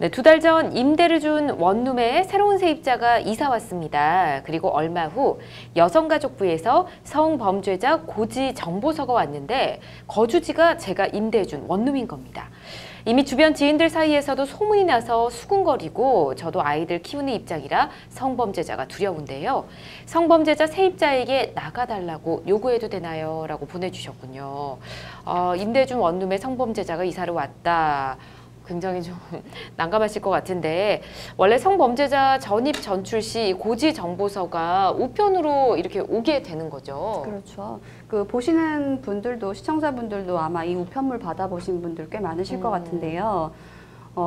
네, 2달 전 임대를 준 원룸에 새로운 세입자가 이사 왔습니다. 그리고 얼마 후 여성가족부에서 성범죄자 고지 정보서가 왔는데 거주지가 제가 임대해준 원룸인 겁니다. 이미 주변 지인들 사이에서도 소문이 나서 수군거리고 저도 아이들 키우는 입장이라 성범죄자가 두려운데요. 성범죄자 세입자에게 나가달라고 요구해도 되나요? 라고 보내주셨군요. 임대해준 원룸에 성범죄자가 이사를 왔다. 굉장히 좀 난감하실 것 같은데 원래 성범죄자 전입 전출 시 고지 정보서가 우편으로 이렇게 오게 되는 거죠. 그렇죠. 그 보시는 분들도 시청자분들도 아마 이 우편물 받아보신 분들 꽤 많으실 것 같은데요.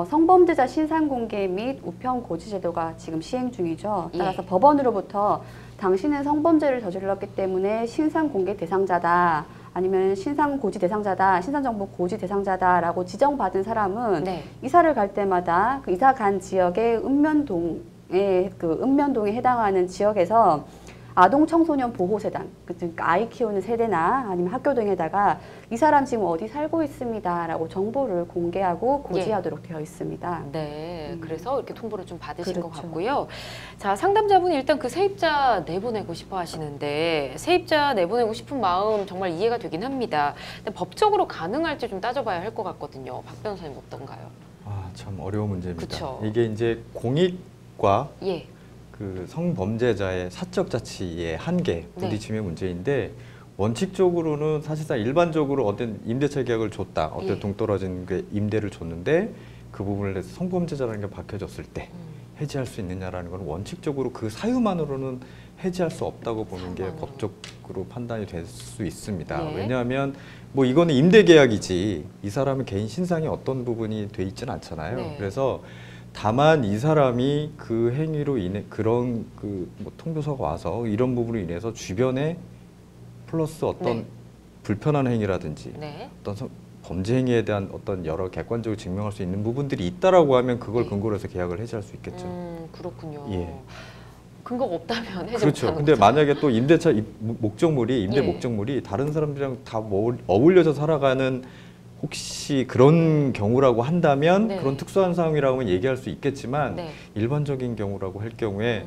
성범죄자 신상 공개 및 우편 고지 제도가 지금 시행 중이죠. 따라서 법원으로부터 당신은 성범죄를 저질렀기 때문에 신상 공개 대상자다. 아니면 신상 고지 대상자다, 신상정보 고지 대상자다라고 지정받은 사람은 이사를 갈 때마다 그 이사 간 지역의 읍면동에 해당하는 지역에서 아동 청소년 보호세단, 그러니까 아이 키우는 세대나 아니면 학교 등에다가 이 사람 지금 어디 살고 있습니다라고 정보를 공개하고 고지하도록 되어 있습니다. 네, 그래서 이렇게 통보를 좀 받으신 그렇죠. 것 같고요. 자, 상담자분이 일단 그 세입자 내보내고 싶어 하시는데 세입자 내보내고 싶은 마음 정말 이해가 되긴 합니다. 근데 법적으로 가능할지 좀 따져봐야 할 것 같거든요. 박 변호사님 어떤가요? 참 어려운 문제입니다. 그쵸. 이게 이제 공익과 예. 그 성범죄자의 사적 자치의 한계 부딪힘의 문제인데 원칙적으로는 사실상 일반적으로 어떤 임대차 계약을 줬다, 어떤 동떨어진 그 임대를 줬는데 그 부분을 내서 성범죄자라는 게 밝혀졌을 때 해지할 수 있느냐라는 건 원칙적으로 그 사유만으로는 해지할 수 없다고 보는 게 법적으로 판단이 될 수 있습니다. 왜냐하면 뭐 이거는 임대 계약이지 이 사람의 개인 신상이 어떤 부분이 돼 있지는 않잖아요. 그래서 다만 이 사람이 그 행위로 인해 그런 뭐 통보서가 와서 이런 부분으로 인해서 주변에 플러스 어떤 불편한 행위라든지 어떤 범죄 행위에 대한 어떤 여러 객관적으로 증명할 수 있는 부분들이 있다라고 하면 그걸 근거로 해서 계약을 해지할 수 있겠죠. 그렇군요. 예. 근거가 없다면 해지 그렇죠. 근데 거죠. 만약에 또 임대차 목적물이 임대 목적물이 다른 사람들이랑 다 어울려서 살아가는 혹시 그런 경우라고 한다면 그런 특수한 상황이라고 하면 얘기할 수 있겠지만 일반적인 경우라고 할 경우에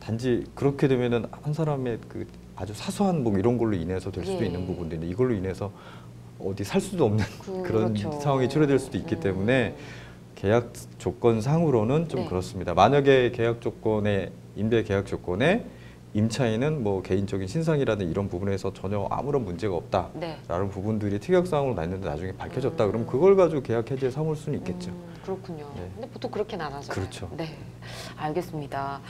단지 그렇게 되면은 한 사람의 그 아주 사소한 뭐 이런 걸로 인해서 될 수도 있는 부분들인데 이걸로 인해서 어디 살 수도 없는 그런 상황이 초래될 수도 있기 때문에 계약 조건 상으로는 좀 그렇습니다. 만약에 계약 조건에 임대 계약 조건에 임차인은 뭐 개인적인 신상이라든 이런 부분에서 전혀 아무런 문제가 없다라는 부분들이 특약사항으로 났는데 나중에 밝혀졌다 그러면 그걸 가지고 계약 해지에 삼을 수는 있겠죠. 그렇군요. 근데 보통 그렇게는 안 하잖아요. 그렇죠. 네, 알겠습니다.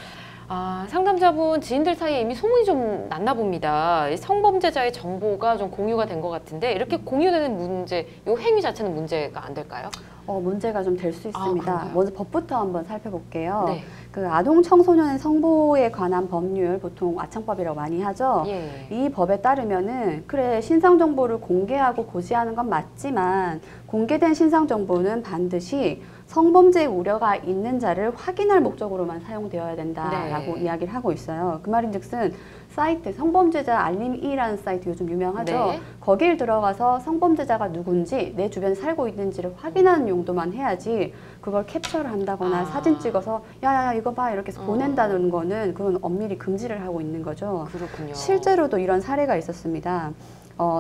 상담자분 지인들 사이에 이미 소문이 좀 났나 봅니다. 성범죄자의 정보가 좀 공유가 된 것 같은데 이렇게 공유되는 문제, 이 행위 자체는 문제가 안 될까요? 문제가 좀 될 수 있습니다. 먼저 법부터 한번 살펴볼게요. 그 아동 청소년의 성보에 관한 법률 보통 아창법이라고 많이 하죠. 이 법에 따르면은 그래 신상 정보를 공개하고 고지하는 건 맞지만 공개된 신상 정보는 반드시 성범죄 우려가 있는 자를 확인할 목적으로만 사용되어야 된다라고 이야기를 하고 있어요. 그 말인즉슨 사이트 성범죄자 알림2라는 사이트 요즘 유명하죠. 거길 들어가서 성범죄자가 누군지 내 주변에 살고 있는지를 확인하는 용도만 해야지 그걸 캡처를 한다거나 사진 찍어서 야야야 이거 봐 이렇게 해서 보낸다는 거는 그건 엄밀히 금지를 하고 있는 거죠. 그렇군요. 실제로도 이런 사례가 있었습니다.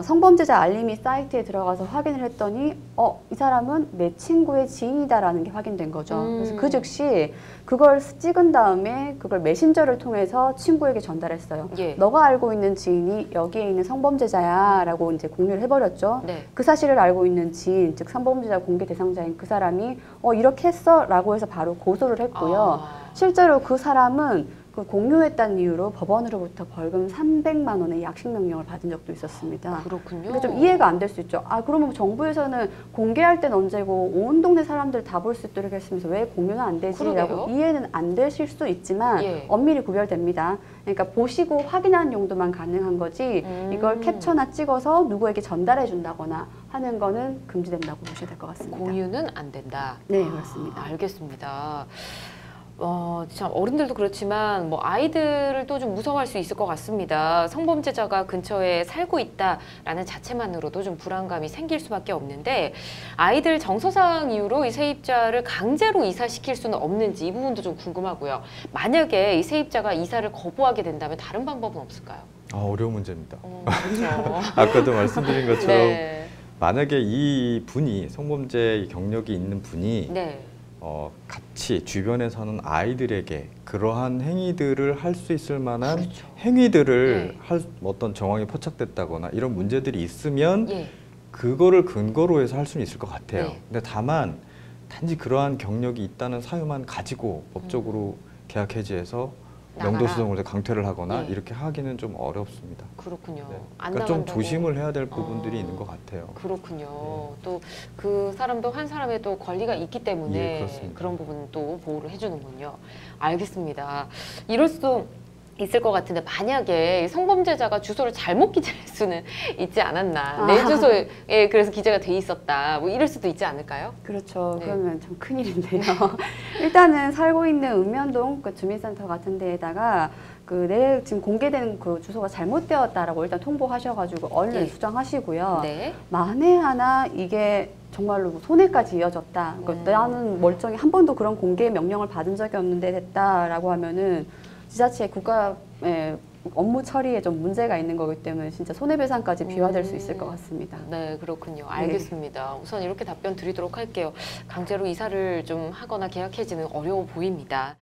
성범죄자 알림이 사이트에 들어가서 확인을 했더니 이 사람은 내 친구의 지인이다라는 게 확인된 거죠. 그래서 그 즉시 그걸 찍은 다음에 그걸 메신저를 통해서 친구에게 전달했어요. 너가 알고 있는 지인이 여기에 있는 성범죄자야 라고 이제 공유를 해버렸죠. 그 사실을 알고 있는 지인, 즉 성범죄자 공개 대상자인 그 사람이 이렇게 했어 라고 해서 바로 고소를 했고요. 실제로 그 사람은 그 공유했다는 이유로 법원으로부터 벌금 300만 원의 약식명령을 받은 적도 있었습니다. 그렇군요. 그러니까 좀 이해가 안 될 수 있죠. 그러면 정부에서는 공개할 땐 언제고 온 동네 사람들 다 볼 수 있도록 했으면서 왜 공유는 안 되지라고 이해는 안 되실 수 있지만 엄밀히 구별됩니다. 그러니까 보시고 확인하는 용도만 가능한 거지 이걸 캡처나 찍어서 누구에게 전달해 준다거나 하는 거는 금지된다고 보셔야 될 것 같습니다. 공유는 안 된다. 네, 그렇습니다. 알겠습니다. 참 어른들도 그렇지만 뭐 아이들도 좀 무서워할 수 있을 것 같습니다. 성범죄자가 근처에 살고 있다라는 자체만으로도 좀 불안감이 생길 수밖에 없는데 아이들 정서상 이유로 이 세입자를 강제로 이사시킬 수는 없는지 이 부분도 좀 궁금하고요. 만약에 이 세입자가 이사를 거부하게 된다면 다른 방법은 없을까요? 어려운 문제입니다. 그렇죠. 아까도 말씀드린 것처럼 네. 만약에 이 분이 성범죄 경력이 있는 분이 네. 같이 주변에 사는 아이들에게 그러한 행위들을 할 수 있을 만한 그렇죠. 행위들을 네. 할 어떤 정황이 포착됐다거나 이런 문제들이 있으면 예. 그거를 근거로 해서 할 수는 있을 것 같아요. 네. 근데 다만 단지 그러한 경력이 있다는 사유만 가지고 법적으로 계약 해지해서 명도 수정을 해서 강퇴를 하거나 예. 이렇게 하기는 좀 어렵습니다. 그렇군요. 네. 안 그러니까 좀 나간다고. 조심을 해야 될 부분들이 있는 것 같아요. 그렇군요. 네. 또 그 사람도 한 사람의 또 권리가 있기 때문에 예, 그렇습니다. 그런 부분은 또 보호를 해주는군요. 알겠습니다. 이럴 수도 있을 것 같은데 만약에 성범죄자가 주소를 잘못 기재할 수는 있지 않았나. 내 주소에 그래서 기재가 돼 있었다. 뭐 이럴 수도 있지 않을까요? 그렇죠. 네. 그러면 참 큰일인데요. 일단은 살고 있는 읍면동 그 주민센터 같은 데에다가 내 지금 공개된 그 주소가 잘못되었다라고 일단 통보하셔가지고 얼른 네. 수정하시고요. 네. 만에 하나 이게 정말로 손해까지 이어졌다. 그러니까 나는 멀쩡히 한 번도 그런 공개 명령을 받은 적이 없는데 됐다라고 하면은 지자체 국가 업무 처리에 좀 문제가 있는 거기 때문에 진짜 손해배상까지 비화될 수 있을 것 같습니다. 네, 그렇군요. 알겠습니다. 우선 이렇게 답변 드리도록 할게요. 강제로 이사를 좀 하거나 계약해지는 어려워 보입니다.